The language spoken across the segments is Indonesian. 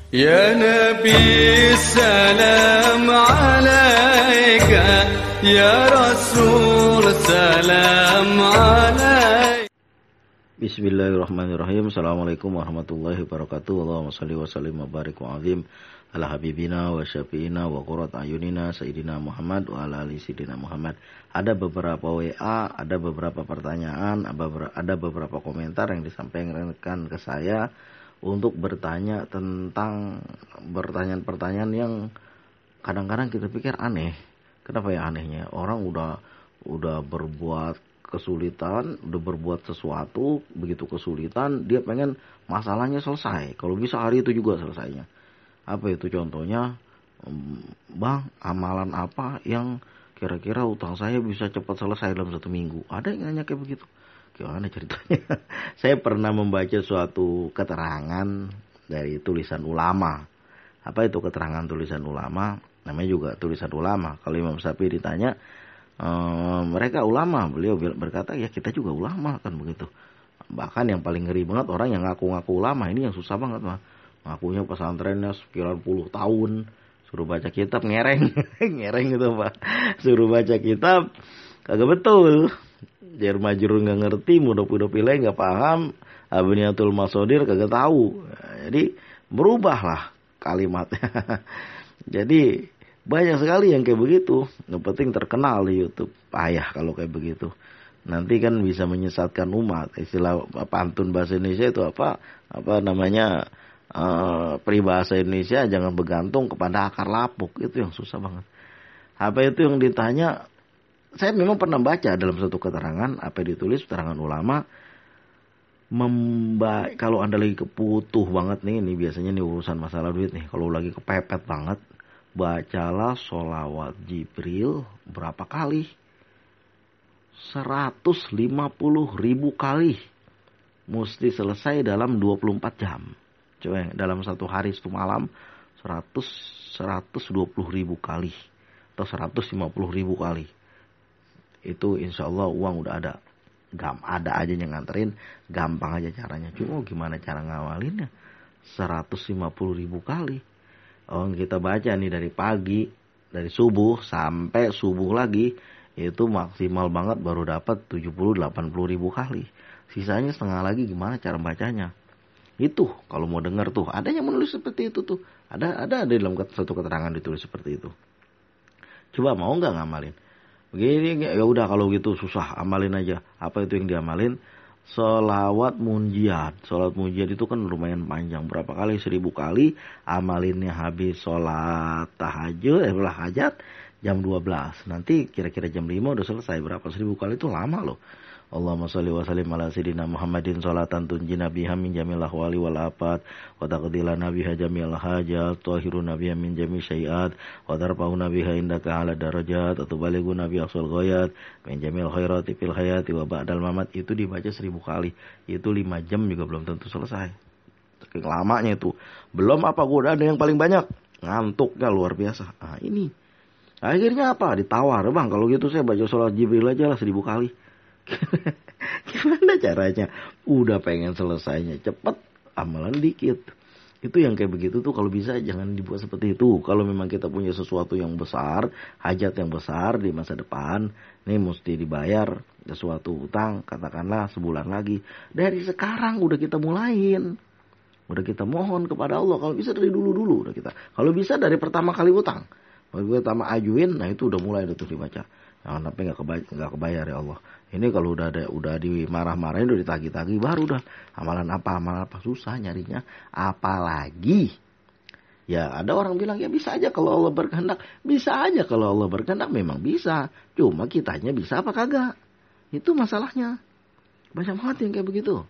Ya Nabi salam alaika, ya Rasul salam alaika. Bismillahirrahmanirrahim. Assalamualaikum warahmatullahi wabarakatuh. Allahumma salli wa sallim wa barik wa azim ala habibina wa syafi'ina wa qurrat ayunina Sayyidina Muhammad wa ala ali Sayyidina Muhammad. Ada beberapa WA, ada beberapa pertanyaan, ada beberapa komentar yang disampaikan ke saya untuk bertanya tentang pertanyaan-pertanyaan yang kadang-kadang kita pikir aneh. Kenapa ya anehnya? Orang udah berbuat kesulitan, udah berbuat sesuatu, begitu kesulitan, dia pengen masalahnya selesai. Kalau bisa hari itu juga selesainya. Apa itu contohnya? Bang, amalan apa yang kira-kira utang saya bisa cepat selesai dalam 1 minggu? Ada yang nanya kayak begitu. Gimana ceritanya? Saya pernah membaca suatu keterangan dari tulisan ulama. Apa itu keterangan tulisan ulama? Namanya juga tulisan ulama. Kalau Imam Syafi'i ditanya, mereka ulama, beliau berkata ya kita juga ulama kan begitu. Bahkan yang paling ngeri banget orang yang ngaku-ngaku ulama, ini yang susah banget mah. Ngakunya pesantrennya sekian puluh tahun, suruh baca kitab ngereng, ngereng gitu Pak. Suruh baca kitab kagak betul. Jar majrur nggak ngerti, mudhof ilaih nggak paham, abniyatul masodir kagak tahu. Jadi berubahlah kalimatnya. Jadi banyak sekali yang kayak begitu. Yang penting terkenal di YouTube. Payah kalau kayak begitu. Nanti kan bisa menyesatkan umat. Istilah pantun bahasa Indonesia itu apa namanya? Peribahasa Indonesia, jangan bergantung kepada akar lapuk. Itu yang susah banget. Apa itu yang ditanya? Saya memang pernah baca dalam satu keterangan, apa yang ditulis keterangan ulama. Kalau Anda lagi keputuh banget nih, ini biasanya nih urusan masalah duit nih. Kalau lagi kepepet banget, bacalah sholawat Jibril berapa kali? 150.000 kali. Mesti selesai dalam 24 jam. Coba dalam 1 hari 1 malam 120.000 kali atau 150.000 kali. Itu insya Allah uang udah ada. Ada aja yang nganterin, gampang aja caranya. Cuma gimana cara ngawalinnya? 150.000 kali. Oh, kita baca nih dari pagi, dari subuh sampai subuh lagi, itu maksimal banget baru dapat 70-80 ribu kali. Sisanya setengah lagi gimana cara bacanya? Itu kalau mau dengar tuh, ada yang menulis seperti itu tuh. Ada dalam satu keterangan ditulis seperti itu. Coba mau nggak ngamalin? Begini ya udah kalau gitu susah, amalin aja. Apa itu yang diamalin? Sholawat munjiat. Sholawat munjiat itu kan lumayan panjang. Berapa kali? 1000 kali. Amalinnya habis sholat tahajud, hajat jam 12. Nanti kira-kira jam 5 udah selesai. Berapa? 1000 kali itu lama loh. Allahumma sholli wa sallim ala sayyidina Muhammadin sholatan tunjina biha min jamil ahwali wal afat wa taqdilana biha jamil hajat tahiruna biha min jami syai'at wa tarfa'una biha indaka ala darajat wa tubalighuna biha aqsal ghayat min jamil khairati fil hayati wa ba'dal mamat. Itu dibaca 1000 kali. Itu 5 jam juga belum tentu selesai. Saking lamanya itu. Belum apa udah ada yang paling banyak. Ngantuknya luar biasa. Nah ini. Akhirnya apa? Ditawar. Bang kalau gitu saya baca sholat Jibril aja lah 1000 kali. Gimana caranya? Udah pengen selesainya cepet, amalan dikit. Itu yang kayak begitu tuh kalau bisa jangan dibuat seperti itu. Kalau memang kita punya sesuatu yang besar, hajat yang besar di masa depan, nih mesti dibayar sesuatu utang, katakanlah sebulan lagi. Dari sekarang udah kita mulain. Udah kita mohon kepada Allah. Kalau bisa dari dulu udah kita. Kalau bisa dari pertama kali utang. Kalau pertama ajuin, nah itu udah mulai tuh dibaca. Jangan sampai nggak kebayar ya Allah. Ini kalau udah dimarah-marahin, udah ditagi-tagi, baru udah amalan apa susah nyarinya. Apalagi ya ada orang bilang ya bisa aja kalau Allah berkehendak, bisa aja kalau Allah berkehendak memang bisa. Cuma kitanya bisa apa kagak? Itu masalahnya. Banyak banget yang kayak begitu.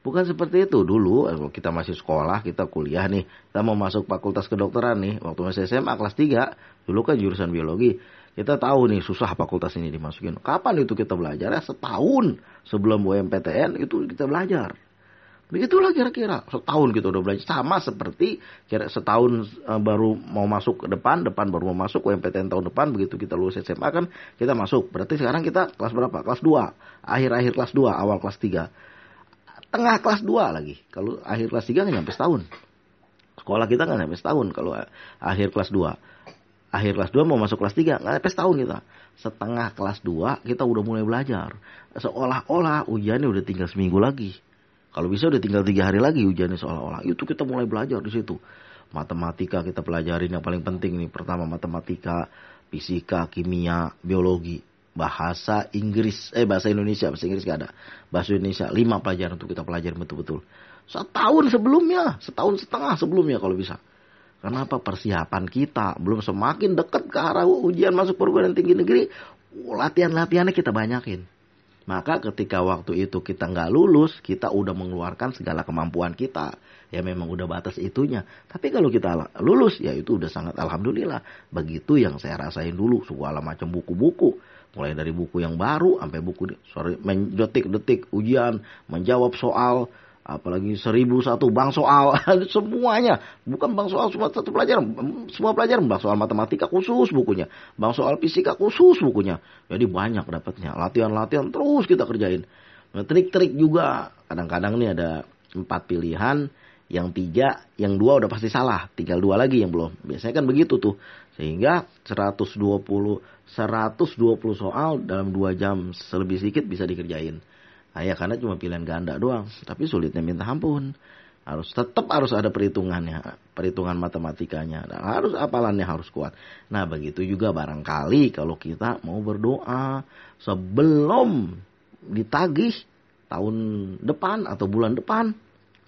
Bukan seperti itu dulu. Kita masih sekolah, kita kuliah nih, kita mau masuk fakultas kedokteran nih. Waktu masih SMA kelas 3, dulu kan jurusan biologi. Kita tahu nih susah fakultas ini dimasukin. Kapan itu kita belajar? Ya setahun sebelum UMPTN itu kita belajar. Begitulah kira-kira. Setahun kita udah belajar. Sama seperti setahun baru mau masuk ke depan baru mau masuk UMPTN tahun depan. Begitu kita lulus SMA kan kita masuk. Berarti sekarang kita kelas berapa? Kelas 2. Akhir-akhir kelas 2, awal kelas 3. Tengah kelas 2 lagi. Kalau akhir kelas 3 nggak nyampe setahun. Sekolah kita nggak sampai setahun kalau akhir kelas 2. Akhir kelas 2 mau masuk kelas 3, nggak sampai setahun kita. Setengah kelas 2 kita udah mulai belajar. Seolah-olah ujiannya udah tinggal seminggu lagi. Kalau bisa udah tinggal 3 hari lagi ujiannya seolah-olah. Itu kita mulai belajar di situ. Matematika kita pelajarin yang paling penting nih. Pertama matematika, fisika, kimia, biologi. Bahasa Indonesia. Bahasa Inggris gak ada. Bahasa Indonesia 5 pelajaran untuk kita pelajarin betul-betul. Setahun setengah sebelumnya kalau bisa. Kenapa? Persiapan kita belum semakin dekat ke arah ujian masuk perguruan tinggi negeri, latihan-latihannya kita banyakin. Maka ketika waktu itu kita nggak lulus, kita udah mengeluarkan segala kemampuan kita. Ya memang udah batas itunya. Tapi kalau kita lulus, ya itu udah sangat alhamdulillah. Begitu yang saya rasain dulu, segala macam buku-buku. Mulai dari buku yang baru, sampai buku detik-detik ujian, menjawab soal, apalagi 1001 bank soal, semuanya. Bukan bank soal cuma satu pelajaran, semua pelajaran. Bank soal matematika khusus bukunya, bank soal fisika khusus bukunya. Jadi banyak dapatnya. Latihan-latihan terus kita kerjain. Nah, trik-trik juga. Kadang-kadang nih ada 4 pilihan, yang 3, yang 2 udah pasti salah. Tinggal 2 lagi yang belum. Biasanya kan begitu tuh. Sehingga 120 soal dalam 2 jam selebih sedikit bisa dikerjain. Nah, ya karena cuma pilihan ganda doang. Tapi sulitnya minta ampun. Tetap harus ada perhitungannya. Perhitungan matematikanya. Dan hafalannya harus kuat. Nah begitu juga barangkali kalau kita mau berdoa. Sebelum ditagih tahun depan atau bulan depan.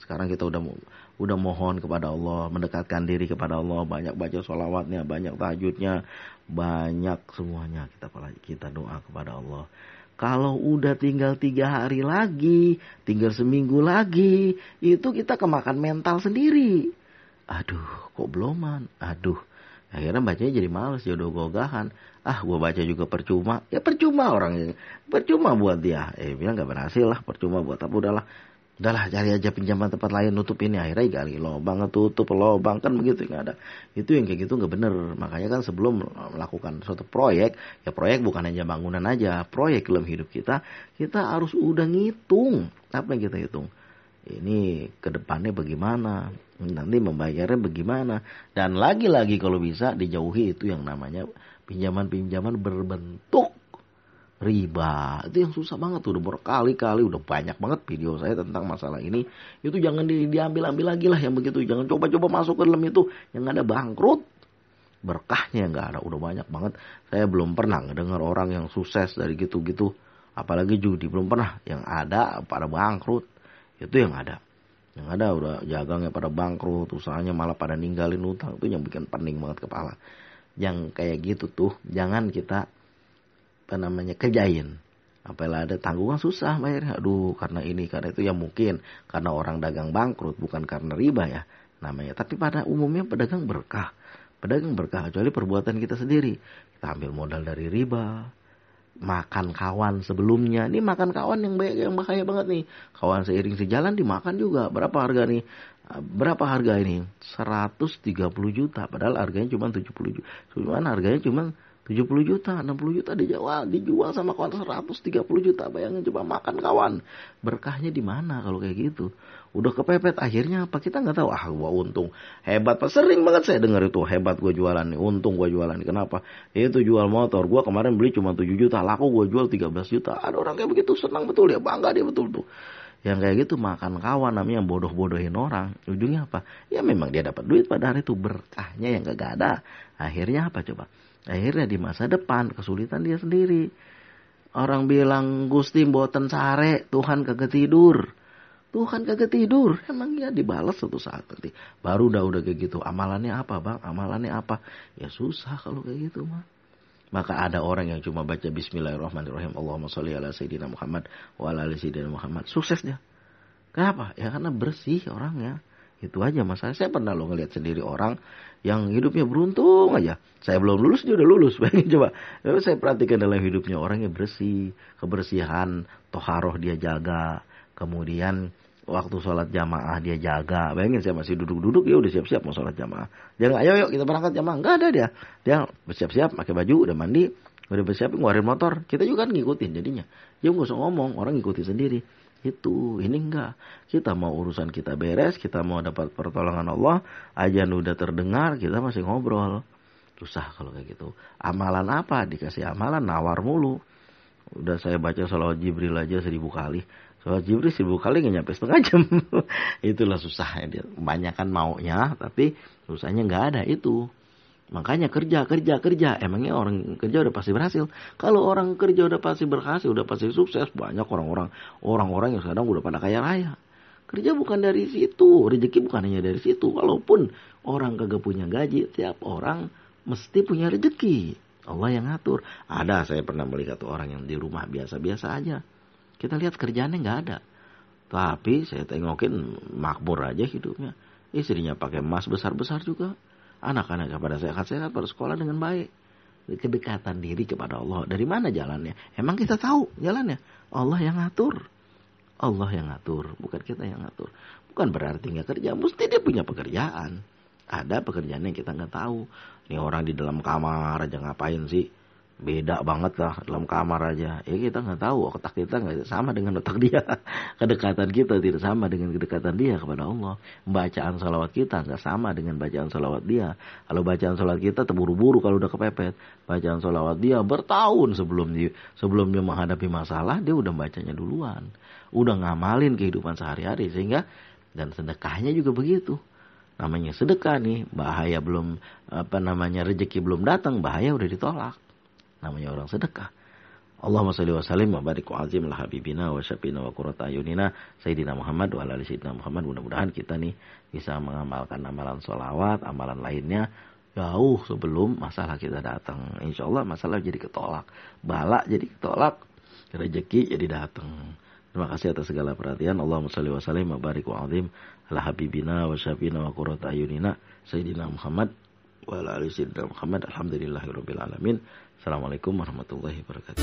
Sekarang kita udah mohon kepada Allah. Mendekatkan diri kepada Allah. Banyak baca sholawatnya. Banyak tahajudnya. Banyak semuanya kita doa kepada Allah. Kalau udah tinggal 3 hari lagi, tinggal seminggu lagi, itu kita kemakan mental sendiri. Aduh, kok beloman? Aduh, akhirnya bacanya jadi males, jodoh gogahan. Gue baca juga percuma. Ya percuma orangnya, percuma buat dia. Bilang gak berhasil lah, percuma buat apa, udahlah cari aja pinjaman tempat lain, nutup ini. Akhirnya gali lubang, tutup lubang, kan begitu, nggak ada. Itu yang kayak gitu nggak bener. Makanya kan sebelum melakukan suatu proyek, ya proyek bukan hanya bangunan aja, proyek dalam hidup kita harus udah ngitung. Apa yang kita hitung? Ini ke depannya bagaimana, nanti membayarnya bagaimana. Dan lagi-lagi kalau bisa dijauhi itu yang namanya pinjaman-pinjaman berbentuk riba. Itu yang susah banget, udah berkali-kali, udah banyak banget video saya tentang masalah ini. Itu jangan diambil-ambil lagi lah yang begitu. Jangan coba-coba masuk ke dalam itu, yang ada bangkrut. Berkahnya nggak ada, udah banyak banget. Saya belum pernah ngedengar orang yang sukses dari gitu-gitu. Apalagi judi, belum pernah. Yang ada pada bangkrut. Itu yang ada. Yang ada udah jagangnya pada bangkrut, usahanya malah pada ninggalin utang. Itu yang bikin pening banget kepala. Yang kayak gitu tuh, jangan kita kerjain. Apabila ada tanggungan susah bayarnya. Aduh, karena ini, karena itu, ya mungkin karena orang dagang bangkrut, bukan karena riba ya namanya. Tapi pada umumnya pedagang berkah. Kecuali perbuatan kita sendiri. Kita ambil modal dari riba. Makan kawan sebelumnya. Ini makan kawan yang bahaya banget nih. Kawan seiring sejalan dimakan juga. Berapa harga nih? Berapa harga ini? 130 juta. Padahal harganya cuma 70 juta. Harganya cuma 70 juta, 60 juta dijual sama kawan 130 juta. Bayangin coba makan kawan. Berkahnya di mana kalau kayak gitu? Udah kepepet, akhirnya apa? Kita nggak tahu. Gua untung. Hebat, Pak. Sering banget saya dengar itu. Hebat gua jualan nih. Untung gua jualan nih. Kenapa? Itu jual motor. Gua kemarin beli cuma 7 juta. Laku gua jual 13 juta. Ada orang kayak begitu, senang betul ya. Bangga dia betul tuh. Yang kayak gitu makan kawan, namanya bodoh-bodohin orang. Ujungnya apa? Ya memang dia dapat duit pada hari itu. Berkahnya yang gak ada. Akhirnya apa coba? Akhirnya di masa depan kesulitan dia sendiri. Orang bilang Gusti mboten sare, Tuhan kagak tidur. Emang ya dibalas suatu saat nanti. Baru udah kayak gitu. Amalannya apa, Bang? Amalannya apa? Ya susah kalau kayak gitu mah. Maka ada orang yang cuma baca Bismillahirrahmanirrahim. Allahumma sholli ala Sayyidina Muhammad wa ala ali Sayyidina Muhammad. Sukses dia. Kenapa? Ya karena bersih orangnya. Itu aja masalah. Saya pernah ngelihat sendiri orang yang hidupnya beruntung aja. Saya belum lulus, dia udah lulus. Bayangin coba. Lalu saya perhatikan dalam hidupnya orangnya bersih. Kebersihan, toharoh dia jaga. Kemudian waktu sholat jamaah dia jaga. Bayangin saya masih duduk-duduk, dia udah siap-siap mau sholat jamaah. Dia nggak, ayo kita berangkat jamaah. Nggak ada dia. Dia bersiap-siap, pakai baju, udah mandi. Udah bersiap, ngeluarin motor. Kita juga kan ngikutin jadinya. Dia nggak usah ngomong, orang ngikutin sendiri. Itu, ini enggak. Kita mau urusan kita beres, kita mau dapat pertolongan Allah, azan udah terdengar, kita masih ngobrol. Susah kalau kayak gitu. Amalan apa? Dikasih amalan, nawar mulu. Udah saya baca sholawat Jibril aja 1000 kali. Sholawat Jibril 1000 kali nggak nyampe setengah jam. Itulah susahnya dia. Kebanyakan maunya, tapi susahnya nggak ada itu. Makanya kerja. Emangnya orang kerja udah pasti berhasil? Kalau orang kerja udah pasti berhasil, udah pasti sukses. Banyak orang-orang yang sekarang udah pada kaya raya. Kerja bukan dari situ. Rezeki bukan hanya dari situ. Walaupun orang kagak punya gaji, tiap orang mesti punya rezeki. Allah yang ngatur. Ada, saya pernah melihat orang yang di rumah biasa-biasa aja. Kita lihat kerjaannya nggak ada. Tapi saya tengokin makmur aja hidupnya. Istrinya pakai emas besar-besar juga. Anak-anak pada sehat-sehat, pada sekolah dengan baik. Kedekatan diri kepada Allah. Dari mana jalannya? Emang kita tahu jalannya? Allah yang ngatur. Allah yang ngatur, bukan kita yang ngatur. Bukan berarti nggak kerja, mesti dia punya pekerjaan. Ada pekerjaan yang kita nggak tahu. Ini orang di dalam kamar aja ngapain sih? Beda banget lah dalam kamar aja. Ya kita nggak tahu, otak kita nggak sama dengan otak dia. Kedekatan kita tidak sama dengan kedekatan dia kepada Allah. Bacaan salawat kita nggak sama dengan bacaan salawat dia. Kalau bacaan salawat kita terburu-buru kalau udah kepepet. Bacaan salawat dia bertahun sebelumnya menghadapi masalah, dia udah bacanya duluan. Udah ngamalin kehidupan sehari-hari. Sehingga, dan sedekahnya juga begitu. Namanya sedekah nih, bahaya belum, rezeki belum datang, bahaya udah ditolak. Namanya orang sedekah. Allahumma shalli wa sallim wa barik wa azim ala habibina wa syafina wa qurrata ayunina Sayyidina Muhammad wa ala ali Sayyidina Muhammad. Mudah-mudahan kita nih bisa mengamalkan amalan sholawat, amalan lainnya jauh sebelum masalah kita datang. Insya Allah masalah jadi ketolak, bala jadi ketolak, rezeki jadi datang. Terima kasih atas segala perhatian. Allahumma shalli wa sallim wa barik wa azim ala habibina wa syafina wa qurrata ayunina Sayyidina Muhammad wa ala ali Sayyidina Muhammad. Alhamdulillahirabbil alamin. Assalamualaikum warahmatullahi wabarakatuh.